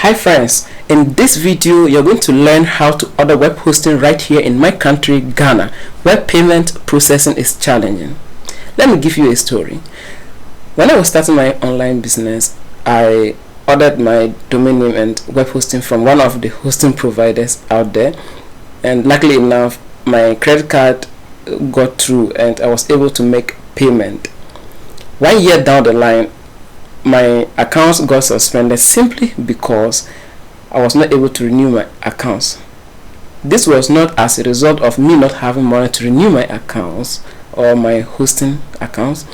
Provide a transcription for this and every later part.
Hi friends, in this video you're going to learn how to order web hosting right here in my country, Ghana, where payment processing is challenging. Let me give you a story. When I was starting my online business, I ordered my domain name and web hosting from one of the hosting providers out there, and luckily enough my credit card got through and I was able to make payment. 1 year down the line, my accounts got suspended simply because I was not able to renew my accounts. This was not as a result of me not having money to renew my accounts or my hosting accounts,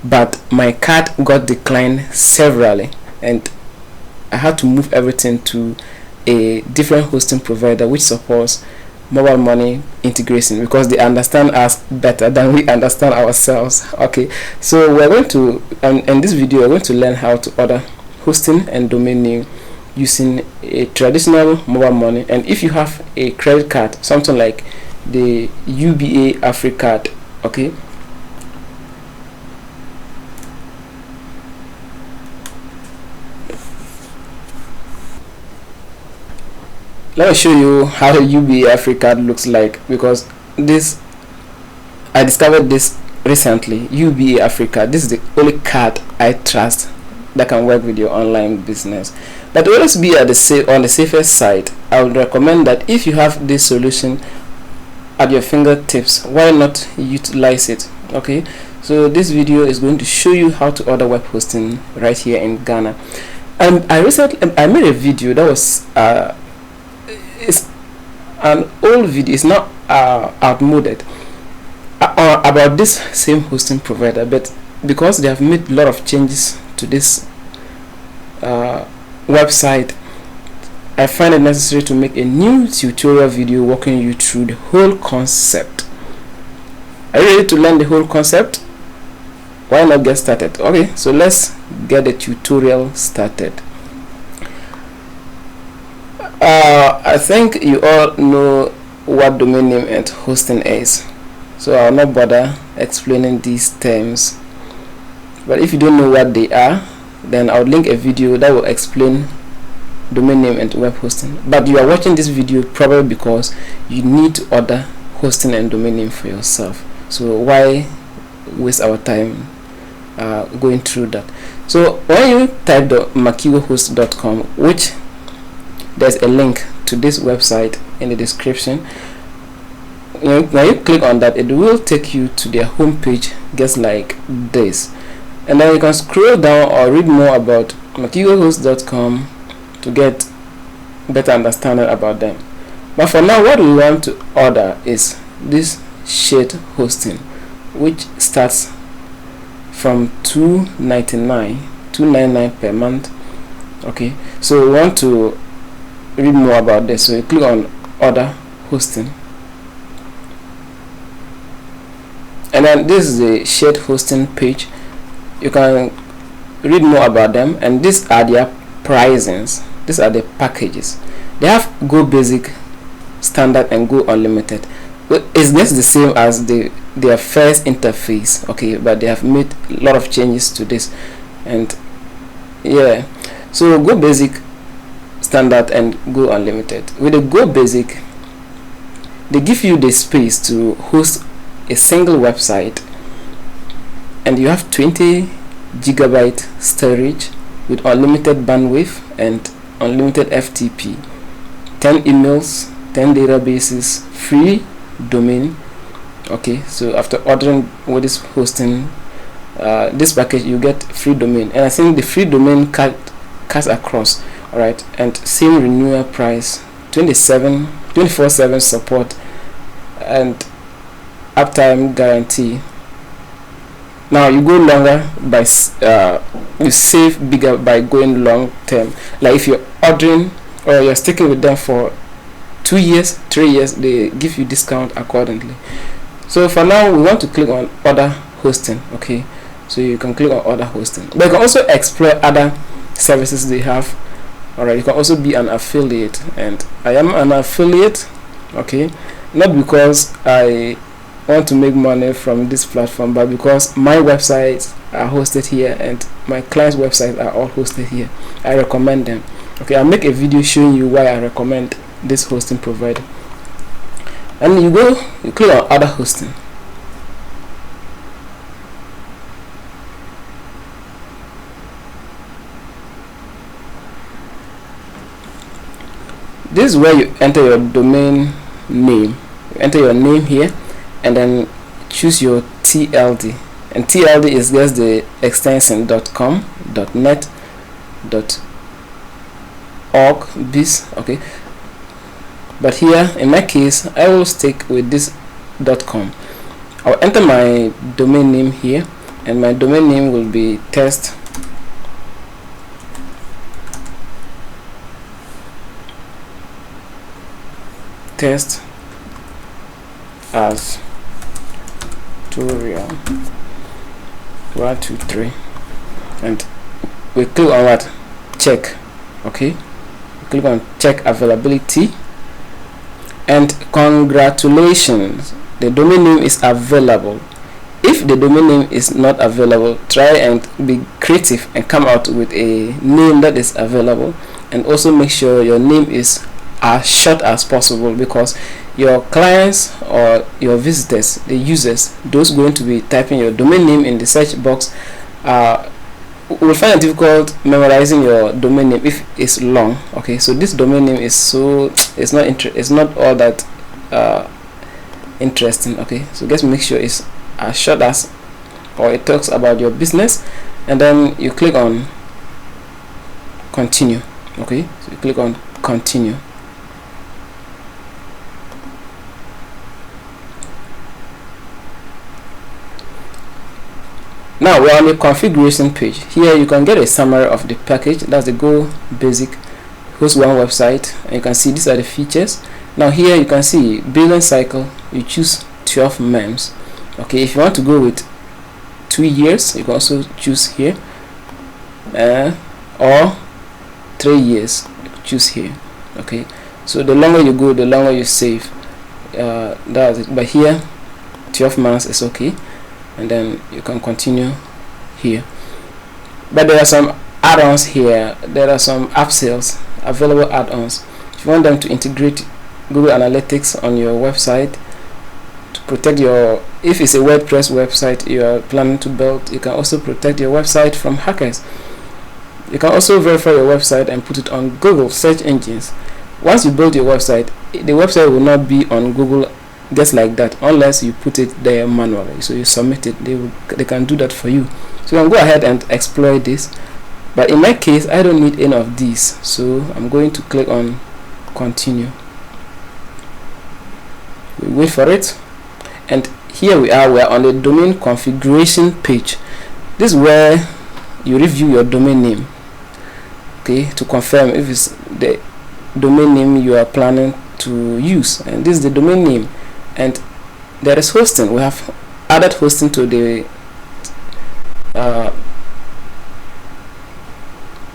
but my card got declined severally and I had to move everything to a different hosting provider which supports mobile money integration, because they understand us better than we understand ourselves. Okay, so we're going to in this video we're going to learn how to order hosting and domain name using a traditional mobile money. And if you have a credit card, something like the UBA AfriCard, okay, let me show you how the UBA AfriCard looks like, because I discovered this recently. UBA AfriCard, this is the only card I trust that can work with your online business. But always be on the safest side. I would recommend that if you have this solution at your fingertips, why not utilize it? Okay, so this video is going to show you how to order web hosting right here in Ghana. And I made a video that was it's an old video, it's not outmoded, about this same hosting provider, but because they have made a lot of changes to this website, I find it necessary to make a new tutorial video walking you through the whole concept. Are you ready to learn the whole concept? Why not get started? Okay, so let's get the tutorial started. I think you all know what domain name and hosting is, so I'll not bother explaining these terms. But if you don't know what they are, then I'll link a video that will explain domain name and web hosting. But you are watching this video probably because you need to order hosting and domain name for yourself, so why waste our time going through that? So when you type the makigohost.com, which there's a link to this website in the description, when you click on that, it will take you to their homepage just like this, and then you can scroll down or read more about makigohost.com to get better understanding about them. But for now, what we want to order is this shared hosting, which starts from $2.99 per month. Okay, so we want to read more about this, so you click on order hosting, and then this is the shared hosting page. You can read more about them, and these are their pricings. These are the packages. They have Go Basic, Standard, and Go Unlimited. It's just the same as their first interface, okay, but they have made a lot of changes to this. And yeah, so Go Basic, Standard, and Go Unlimited. With the Go Basic, they give you the space to host a single website, and you have 20 gigabyte storage with unlimited bandwidth and unlimited FTP, 10 emails, 10 databases, free domain. Okay, so after ordering with this hosting, this package, you get free domain, and I think the free domain cuts across. Alright, and same renewal price, 24/7 support, and uptime guarantee. Now you go longer by you save bigger by going long term. Like if you're ordering or you're sticking with them for 2 years, 3 years, they give you discount accordingly. So for now, we want to click on order hosting. Okay, so you can click on order hosting, but you can also explore other services they have. Alright, you can also be an affiliate, and I am an affiliate. Okay, not because I want to make money from this platform, but because my websites are hosted here and my clients' websites are all hosted here. I recommend them. Okay, I'll make a video showing you why I recommend this hosting provider. And you click on other hosting. This is where you enter your domain name. You enter your name here and then choose your TLD, and TLD is just the extension .com, .net, .org, biz. Okay, but here in my case I will stick with this .com. I'll enter my domain name here, and my domain name will be test as tutorial 1 2 3, and we click on what? Check. Okay, click on check availability, and congratulations, the domain name is available. If the domain name is not available, try and be creative and come out with a name that is available, and also make sure your name is as short as possible, because your clients or your visitors, the users, those going to be typing your domain name in the search box, will find it difficult memorizing your domain name if it's long. Okay, so this domain name is it's not all that interesting. Okay, so just make sure it's as short as, or it talks about your business, and then you click on continue. Okay, so you click on continue. Now we're on the configuration page. Here you can get a summary of the package. That's the Go Basic Host One website, and you can see these are the features. Now here you can see billing cycle. You choose 12 months. Okay, if you want to go with 2 years, you can also choose here, or 3 years. You can choose here. Okay, so the longer you go, the longer you save. That's it. But here 12 months is okay, and then you can continue here. But there are some add-ons here. There are some upsells, available add-ons. If you want them to integrate Google Analytics on your website to protect your, if it's a WordPress website you are planning to build, you can also protect your website from hackers. You can also verify your website and put it on Google search engines. Once you build your website, the website will not be on Google just like that unless you put it there manually. So you submit it, they can do that for you. So you can go ahead and exploit this, but in my case I don't need any of these, so I'm going to click on continue. We wait for it, and here we are on the domain configuration page. This is where you review your domain name, okay, to confirm if it's the domain name you are planning to use. And this is the domain name, and there is hosting. We have added hosting to the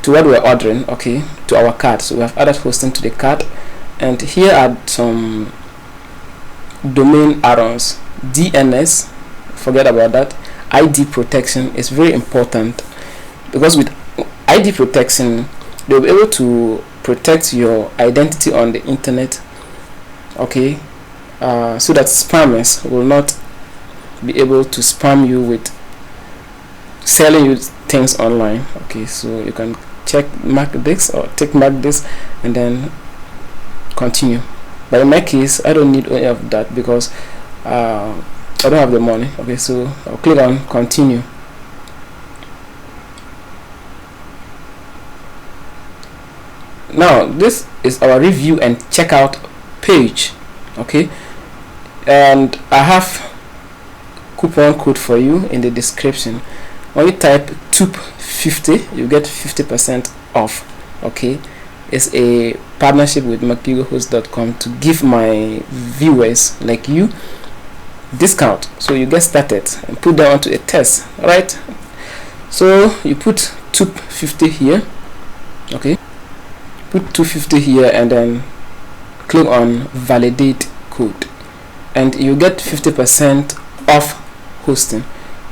to what we're ordering, okay, to our cart. So we have added hosting to the cart, and here are some domain add-ons. DNS, forget about that. ID protection is very important, because with ID protection they'll be able to protect your identity on the internet, okay, so that spammers will not be able to spam you with selling you things online. Okay, so you can mark this or tick mark this and then continue. But in my case I don't need any of that because I don't have the money. Okay, so I'll click on continue. Now this is our review and checkout page, okay, and I have coupon code for you in the description. When you type TUP50 you get 50% off. Okay, it's a partnership with McGigahost.com to give my viewers like you discount, so you get started and put that onto a test. Alright, so you put TUP50 here, okay, put 250 here and then click on validate code, and you get 50% off hosting.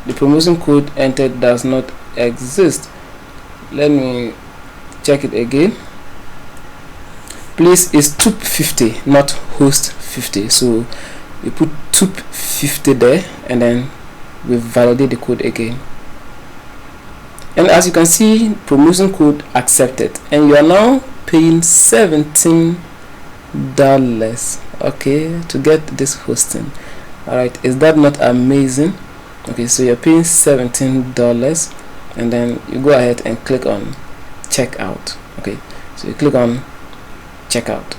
The promotion code entered does not exist. Let me check it again. please, it's TUP50, not host50. So you put TUP50 there, and then we validate the code again. And as you can see, promotion code accepted, and you are now paying $17, okay, to get this hosting. All right, is that not amazing? Okay, so you're paying $17, and then you go ahead and click on checkout. Okay, so you click on checkout.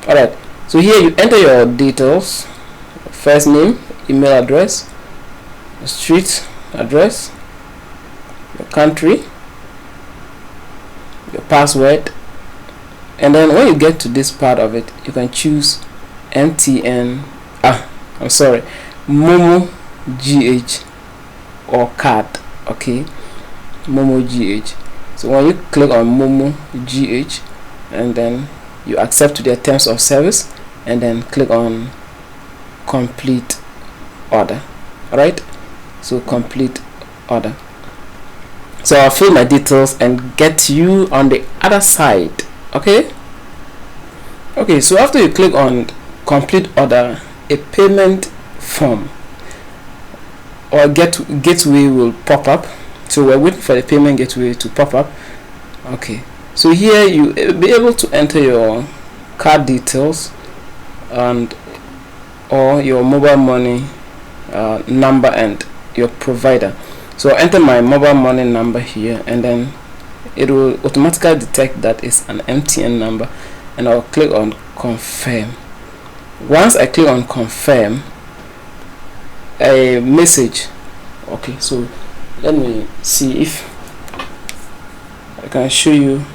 All right, so here you enter your details: first name, email address, street address, your country, your password, and then when you get to this part of it, you can choose MTN, Momo GH or card. Okay, Momo GH. So when you click on Momo GH, and then you accept to their terms of service, and then click on complete order. All right, so complete order. So I'll fill my details and get you on the other side. Okay, so after you click on complete order, a payment form or gateway will pop up. So we're waiting for the payment gateway to pop up. Okay, so here you will be able to enter your card details and or your mobile money number and your provider. So I'll enter my mobile money number here, and then it will automatically detect that it's an MTN number, and I'll click on confirm. Once I click on confirm, a message, okay, so let me see if I can show you.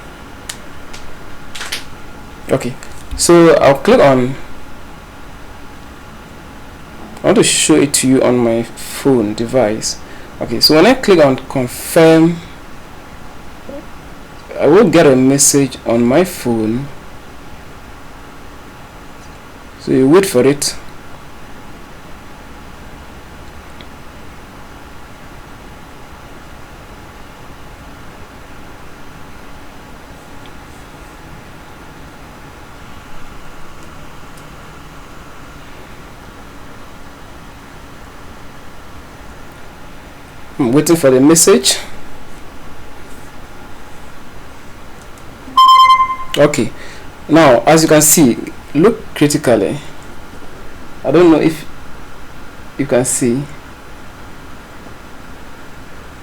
Okay, so I'll click on, I want to show it to you on my phone device. Okay, so when I click on confirm, I will get a message on my phone. So you wait for it. I'm waiting for the message. Okay, now as you can see, look critically. I don't know if you can see.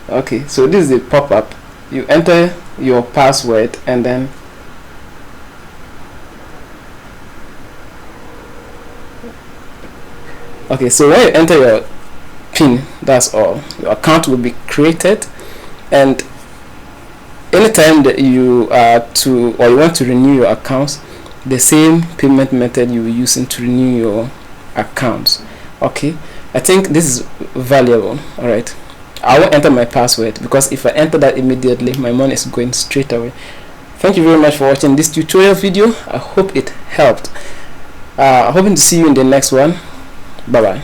Okay, so this is the pop-up. You enter your password, and then okay, so when you enter your PIN, that's all. Your account will be created, and anytime that you you want to renew your accounts, the same payment method you were using to renew your accounts. Okay, I think this is valuable. All right, I will enter my password, because if I enter that immediately, my money is going straight away. Thank you very much for watching this tutorial video. I hope it helped. Hoping to see you in the next one. Bye bye.